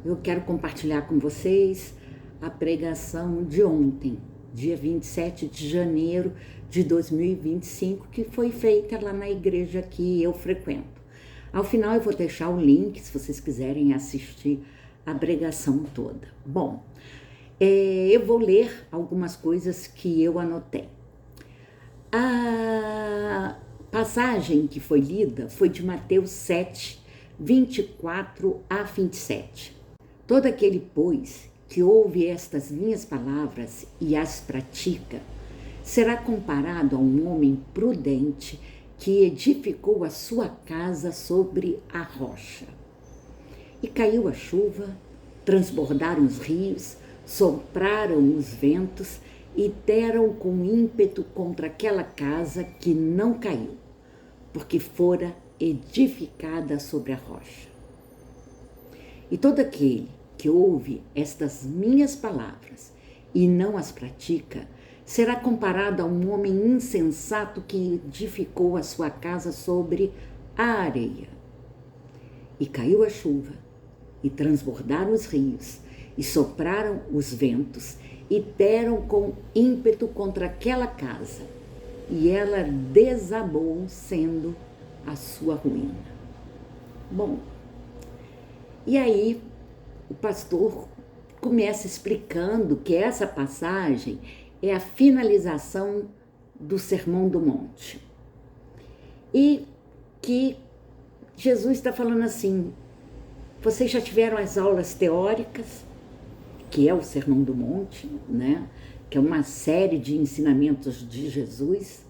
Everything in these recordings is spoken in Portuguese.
Eu quero compartilhar com vocês a pregação de ontem, dia 27 de janeiro de 2025, que foi feita lá na igreja que eu frequento. Ao final eu vou deixar o link, se vocês quiserem assistir a pregação toda. Bom, eu vou ler algumas coisas que eu anotei. A passagem que foi lida foi de Mateus 7, 24 a 27. Todo aquele, pois, que ouve estas minhas palavras e as pratica, será comparado a um homem prudente que edificou a sua casa sobre a rocha. E caiu a chuva, transbordaram os rios, sopraram os ventos e deram com ímpeto contra aquela casa que não caiu, porque fora edificada sobre a rocha. E todo aquele que ouve estas minhas palavras e não as pratica, será comparado a um homem insensato que edificou a sua casa sobre a areia. E caiu a chuva, e transbordaram os rios, e sopraram os ventos, e deram com ímpeto contra aquela casa, e ela desabou, sendo a sua ruína. Bom, e aí o pastor começa explicando que essa passagem é a finalização do Sermão do Monte. E que Jesus está falando assim: vocês já tiveram as aulas teóricas, que é o Sermão do Monte, né? Que é uma série de ensinamentos de Jesus.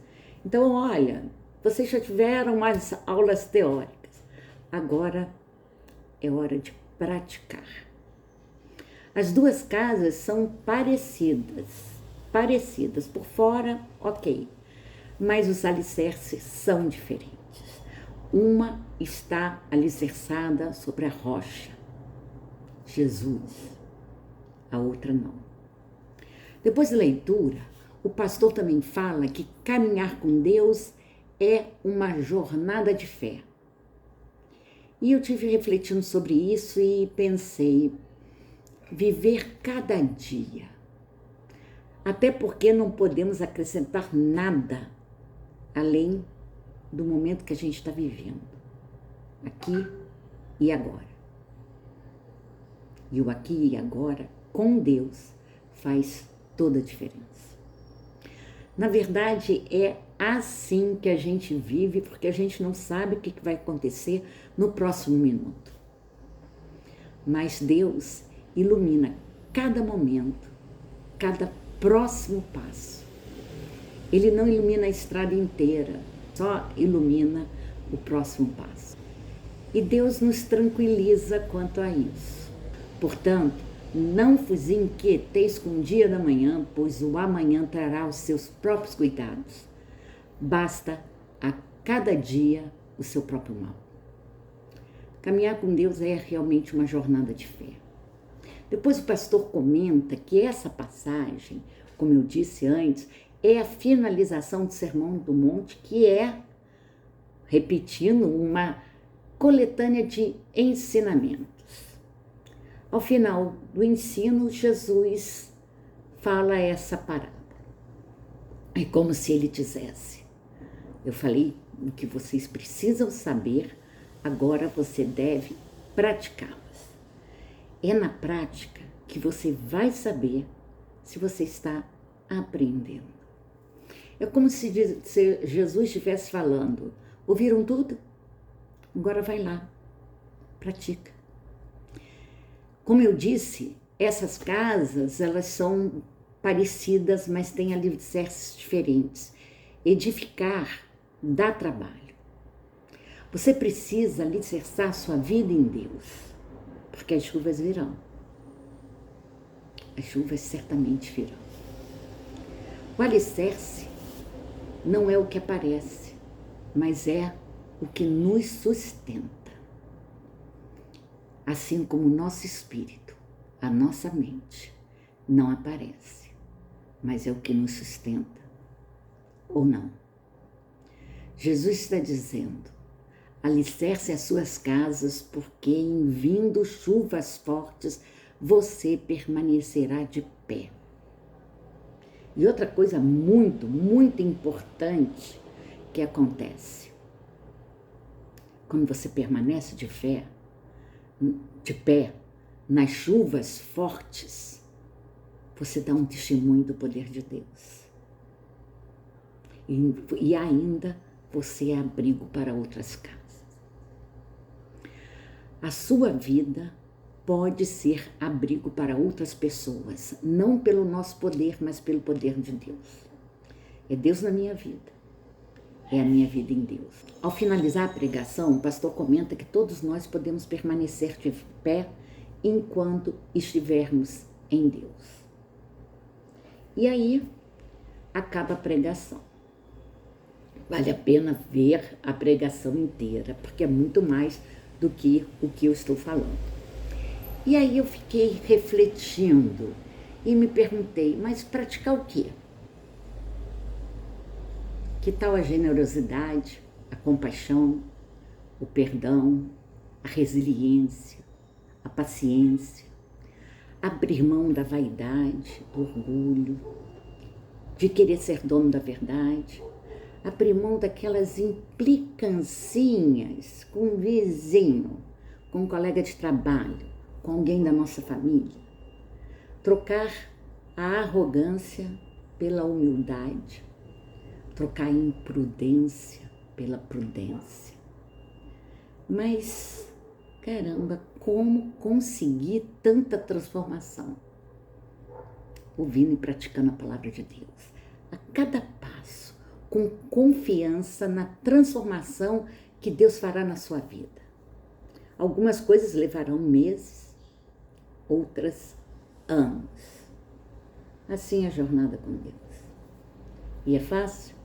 Então, olha, vocês já tiveram as aulas teóricas, agora é hora de praticar. As duas casas são parecidas por fora, ok, mas os alicerces são diferentes. Uma está alicerçada sobre a rocha, Jesus, a outra não. Depois da leitura, o pastor também fala que caminhar com Deus é uma jornada de fé. E eu tive refletindo sobre isso e pensei, viver cada dia, até porque não podemos acrescentar nada além do momento que a gente está vivendo, aqui e agora. E o aqui e agora, com Deus, faz toda a diferença. Na verdade, é assim que a gente vive, porque a gente não sabe o que vai acontecer no próximo minuto. Mas Deus ilumina cada momento, cada próximo passo. Ele não ilumina a estrada inteira, só ilumina o próximo passo. E Deus nos tranquiliza quanto a isso. Portanto, não vos inquieteis com o dia da manhã, pois o amanhã trará os seus próprios cuidados. Basta a cada dia o seu próprio mal. Caminhar com Deus é realmente uma jornada de fé. Depois o pastor comenta que essa passagem, como eu disse antes, é a finalização do Sermão do Monte, que é, repetindo, uma coletânea de ensinamentos. Ao final do ensino, Jesus fala essa parábola. É como se ele dissesse: eu falei o que vocês precisam saber, agora você deve praticá-las. É na prática que você vai saber se você está aprendendo. É como se Jesus estivesse falando: ouviram tudo? Agora vai lá, pratica. Como eu disse, essas casas, elas são parecidas, mas têm alicerces diferentes. Edificar dá trabalho. Você precisa alicerçar sua vida em Deus, porque as chuvas virão. As chuvas certamente virão. O alicerce não é o que aparece, mas é o que nos sustenta. Assim como o nosso espírito, a nossa mente, não aparece, mas é o que nos sustenta, ou não. Jesus está dizendo: Alicerce as suas casas, porque em vindo chuvas fortes, você permanecerá de pé. E outra coisa muito, muito importante que acontece. Quando você permanece de pé, nas chuvas fortes, você dá um testemunho do poder de Deus. E ainda você é abrigo para outras casas. A sua vida pode ser abrigo para outras pessoas, não pelo nosso poder, mas pelo poder de Deus. É Deus na minha vida, é a minha vida em Deus. Ao finalizar a pregação, o pastor comenta que todos nós podemos permanecer de pé enquanto estivermos em Deus. E aí, acaba a pregação. Vale a pena ver a pregação inteira, porque é muito mais do que o que eu estou falando. E aí eu fiquei refletindo e me perguntei, mas praticar o quê? Que tal a generosidade, a compaixão, o perdão, a resiliência, a paciência, abrir mão da vaidade, do orgulho, de querer ser dono da verdade, abrir mão daquelas implicâncias com o vizinho, com um colega de trabalho, com alguém da nossa família. Trocar a arrogância pela humildade, trocar a imprudência pela prudência. Mas, caramba, como conseguir tanta transformação? Ouvindo e praticando a palavra de Deus. A cada passo, com confiança na transformação que Deus fará na sua vida. Algumas coisas levarão meses, outras anos. Assim é a jornada com Deus. E é fácil?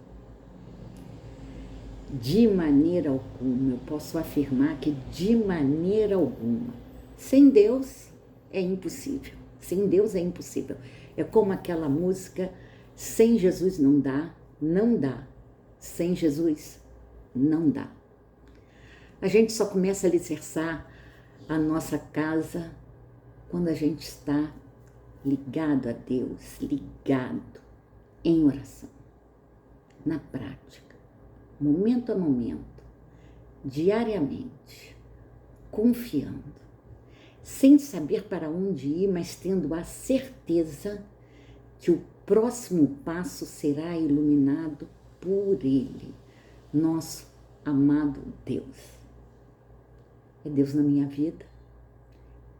De maneira alguma, eu posso afirmar que de maneira alguma. Sem Deus é impossível. Sem Deus é impossível. É como aquela música, sem Jesus não dá, não dá. Sem Jesus não dá. A gente só começa a alicerçar a nossa casa quando a gente está ligado a Deus, ligado em oração, na prática, momento a momento, diariamente, confiando, sem saber para onde ir, mas tendo a certeza que o próximo passo será iluminado por Ele, nosso amado Deus. É Deus na minha vida,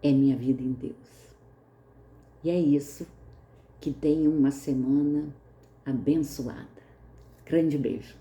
é minha vida em Deus. E é isso, que tenha uma semana abençoada. Grande beijo.